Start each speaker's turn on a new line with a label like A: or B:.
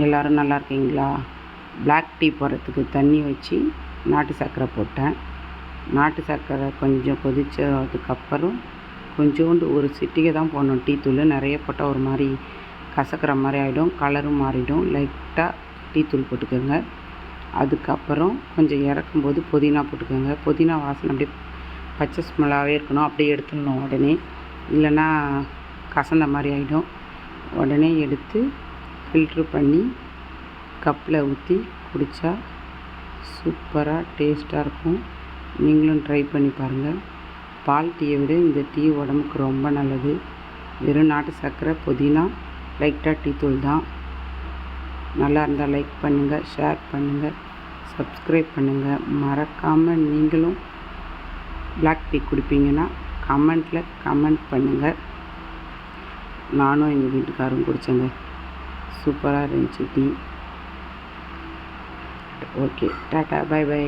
A: எல்லோரும் நல்லா இருக்கீங்களா? பிளாக் டீ போடுறதுக்கு தண்ணி வச்சு நாட்டு சர்க்கரை போட்டேன். நாட்டு சர்க்கரை கொஞ்சம் கொதிச்சதுக்கப்புறம் கொஞ்சோண்டு ஒரு சிட்டிகை தான் போடணும். டீ தூள் நிறைய போட்டால் ஒரு மாதிரி கசக்கிற மாதிரி ஆகிடும், கலரும் மாறிடும். லைட்டாக டீ தூள் போட்டுக்கோங்க. அதுக்கப்புறம் கொஞ்சம் இறக்கும்போது புதினா போட்டுக்கோங்க. புதினா வாசனை அப்படியே பச்சை ஸ்மெல்லாகவே இருக்கணும். அப்படியே எடுத்துடணும் உடனே, இல்லைன்னா கசந்த மாதிரி ஆகிடும். உடனே எடுத்து ஃபில்ட்ரு பண்ணி கப்பில் ஊற்றி குடித்தா சூப்பராக டேஸ்ட்டாக இருக்கும். நீங்களும் ட்ரை பண்ணி பாருங்கள். பால் டீயை விட இந்த டீ உடம்புக்கு ரொம்ப நல்லது. வெறும் நாட்டு சர்க்கரை, புதினா, லைட்டாக டீ தூள் தான். நல்லா இருந்தால் லைக் பண்ணுங்கள், ஷேர் பண்ணுங்கள், சப்ஸ்கிரைப் பண்ணுங்கள். மறக்காமல் நீங்களும் பிளாக் டீ குடிப்பீங்கன்னா கமெண்ட்டில் கமெண்ட் பண்ணுங்கள். நானும் எங்கள் வீட்டுக்காரரும் குடித்தேங்க. சூப்பராக இருந்துச்சு tea. Okay, tata, bye by.